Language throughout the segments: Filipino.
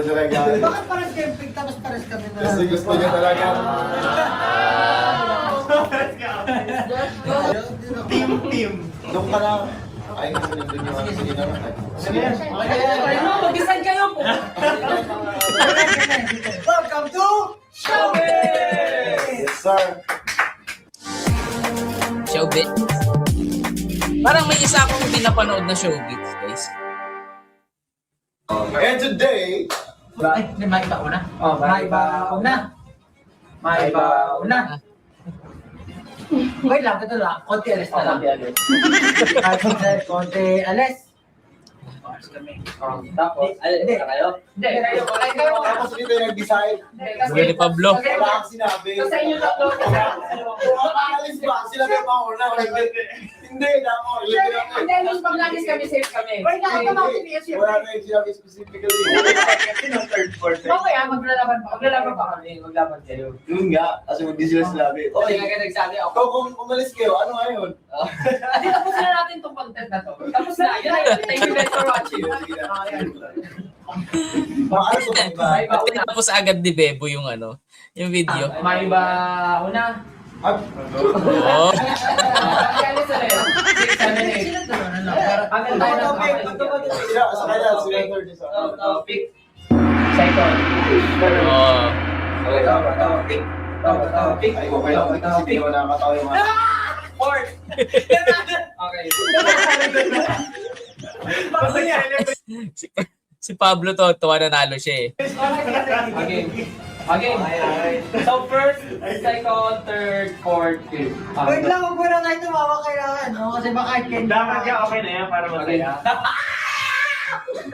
talaga. Bakit parang camping tapos pares kami na? Kasi gusto niya talaga. Team. Doon ka lang. Ay, kasi nandun yung ano. Sige naman. Sige. Ano, mag-design kayo po. Welcome to Showbiz! Yes, sir. Showbiz. Parang may isa akong hindi napanood na showbiz, guys. And today, Ay, may iba una? Oh, may iba una. May iba una. Wait lang, ito lang. Konti alis na lang. Konti alis. Tapos, Hindi kayo? Hindi, kayo. tapos dito yung nag-decide. Willie Pablo. Wala kang sinabi. Sa inyo tatlo. Makakalis ba? Sila may mauna. Hindi na ako. Hindi, nung pag nagis kami, safe kami. Wait lang, ito mga siniya siya. Wala na yung sinabi specifically. Okay, maglalaban pa. Maglalaban pa kami. Maglaban kayo. Yun nga. Kasi hindi sila sinabi. Okay, Okay. nga nagsabi ako. So kung umalis kayo, ano ngayon? Hindi, tapos na natin itong content na to. Tapos na, yun na yun. Thank you guys for watching. Mga ano sa mga iba? May iba una. Tapos agad ni Bebo yung ano, yung video. May iba una. At, Oh. Kaya sa layo. 6, 7, 8. Agad tayo ng sila, sa kanya, sila third isa. Topic. Second. Oh. Okay, topic. Topic. Ay, okay lang. Kasi hindi naman nakakatawa yung mga... Fourth. Okay. Si, si Pablo to, tuwa nanalo siya eh. Again. So first, second, third, fourth, fifth. Wait lang, huwag mo na tayo tumawa kailangan. No? Kasi baka candy. Dapat ka okay na yan para masaya.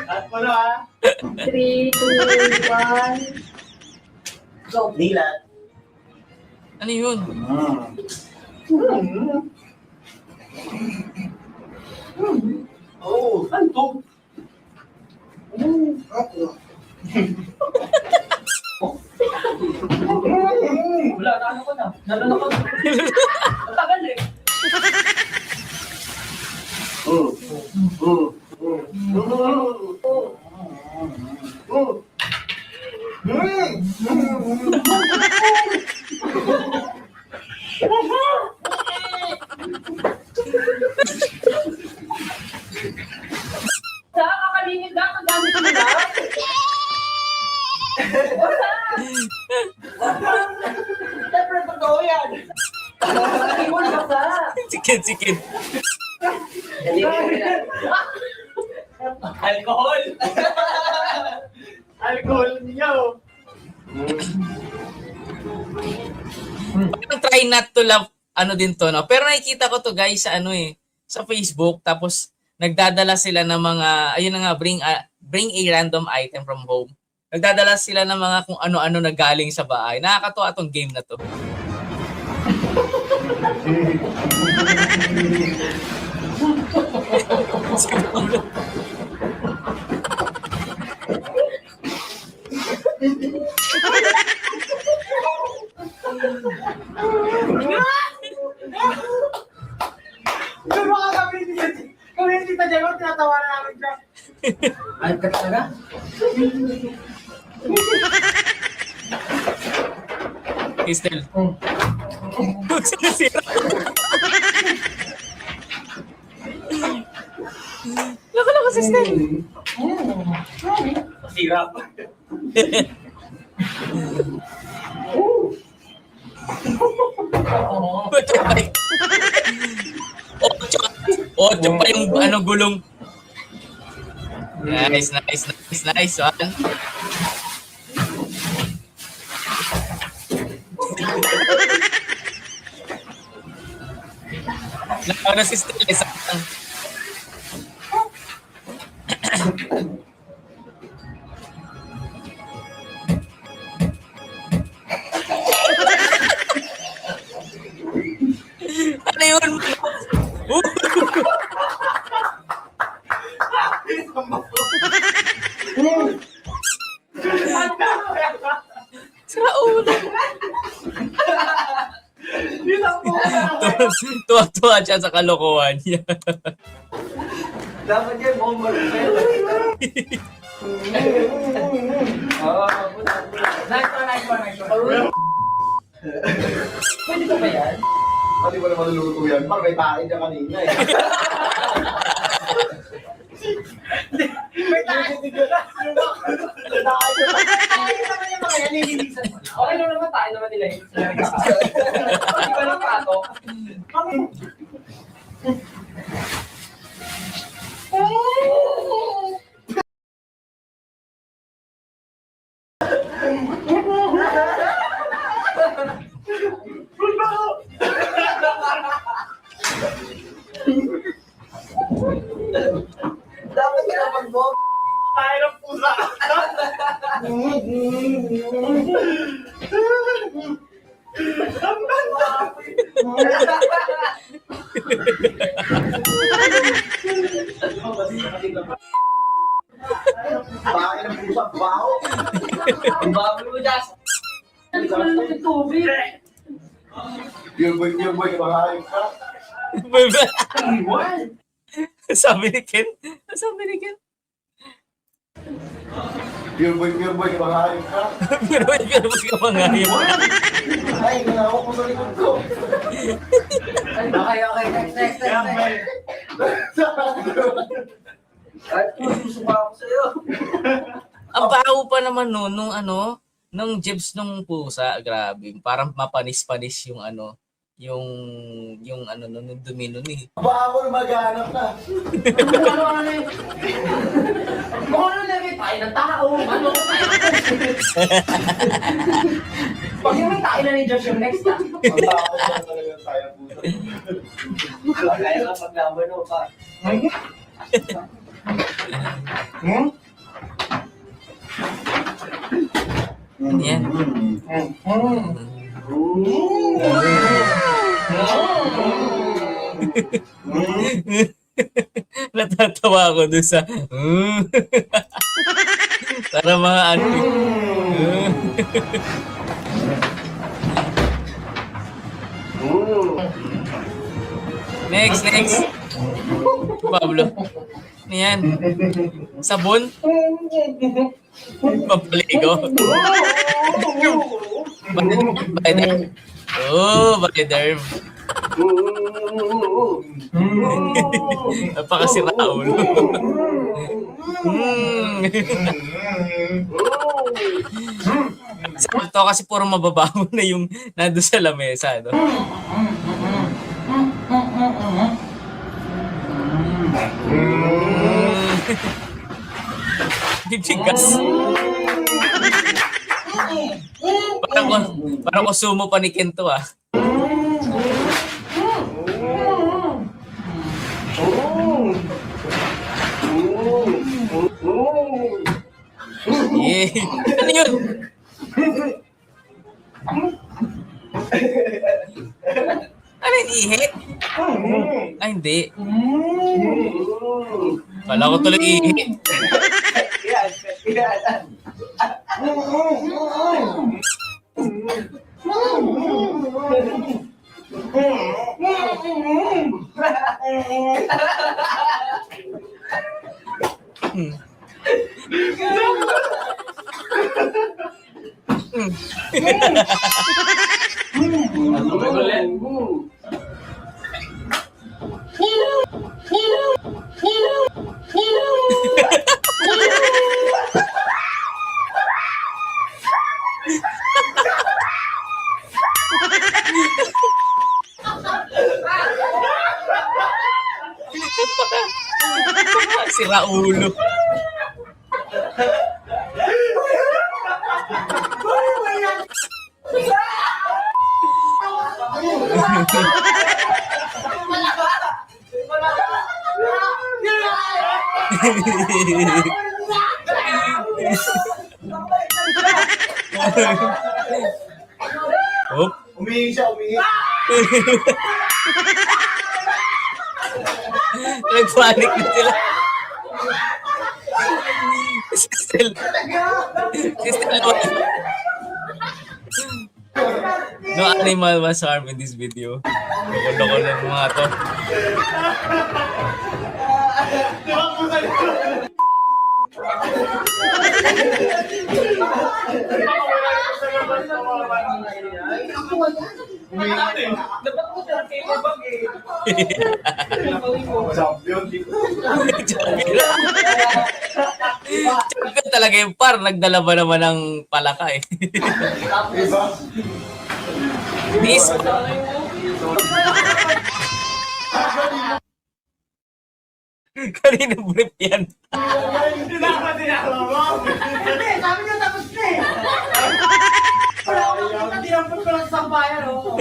At ano ha? 3, 2, 1. Go. Dilat. Ano yun? Oh, ano to? Wala, naano ko na. Nalala ko na. Ang tagal eh. Sa kakalinig lang, ang gamit mo na. Siyempre, totoo yan. Lagi mo na sa. Sikid. Alcohol. Alcohol niya oh. Parang try not to love, ano din to, no? Pero nakikita ko to guys sa ano eh, sa Facebook, tapos nagdadala sila ng mga, ayun na nga, bring a random item from home. Nagdadala sila ng mga kung ano-ano na galing sa bahay. Nakakatuwa tong game na to. Yung mga kami ni Tita Jemo, tinatawanan namin siya. Ay, ka talaga? Crystal. Sinasira. Loko, sister. Sirap. Ocho pa yung ano gulong. Nice. One. Ano si Stella? Isa lang. Ano yun? Sira ulo. Tuwa-tuwa siya sa kalokohan niya. Dapat yan, bomber. Oo, nice one. Pwede pa ba yan? Hindi ko na maluluto yan. Parang may kain ka kanina eh. May tayo. Tayo naman yung mga yan, nililisan mo. Okay lang naman tayo naman nila yun. Hindi ba ng pato? Dapat ka naman mo. Tayo ng pusa. Bakit ang pusa bao? Ang baboy mo, Jas. Hindi ko lang yung tubig. Pure boy, kumakain ka. Sabi ni Ken. Sabi ni Ken. Pure boy, kumakain ka. Pero ka mga yun. Ay, nanawak mo sa likod ko. Okay. Next. Ay, susuka ako sa'yo. Ang baho pa naman no, nung jibs nung pusa, grabe. Parang mapanis-panis yung nung dumi nun eh. Baka ako maghanap na. Ano na yun? Kung ano na yun, tayo ng tao. Ano tayo? Pag yung tayo na ni Josh yung next na. Ang takot na talaga tayo pusa. Kaya ka paglaban mo pa. Ano yan? Natatawa ako dun sa para mga ano Next. Pablo. Ano yan? Sabon? Pampaligo? Baliderm? Oh, baliderm. Napakasira ulo. Sakto kasi puro mababaho na yung nandun sa lamesa. No? Bibigas. Parang ko sumo pa ni Kento ah. Yeah. Ano yun? Ano yung ihi? Ay, hindi. Kala ko tuloy ihi. Sira ulo. Hop. Umihi siya. Nag-panic na sila. Still. No animal was harmed in this video. Loko-loko lang mga to. Di ba pusa Ako wala. Dapat ko siya kay Bag eh. Champion. Champion talaga yung par. Nagdala ba naman ng palaka eh. Diba? Miss. Kanina brief yan. Hindi dapat tinawag mo. Hindi, sabi niya tapos na eh. Wala akong nakita, tinampot ko lang sa sampayan, oh.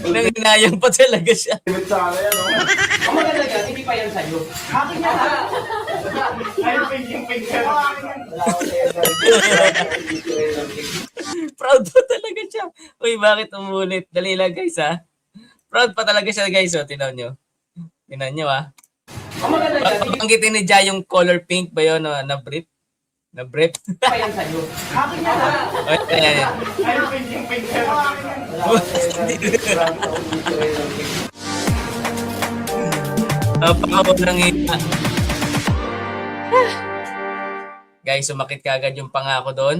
Nanginayang pa talaga siya. Ultimate sana yan, no? Ang maganda dyan, hindi pa yan sa'yo. Akin yan, ha? Ay, pink. Proud pa talaga siya. Uy, bakit umulit? Dali lang guys ha. Proud pa talaga siya guys. O, tinaw nyo. Tinaw nyo ha. Ang maganda dyan, hindi Panggitin ni Jai yung color pink ba yun? Na brief? Na brief? pa yan sa'yo. Akin yan, ha? Ay, ayan. Ay, pink. Napakawag lang ita. Guys, sumakit ka agad yung pangako doon.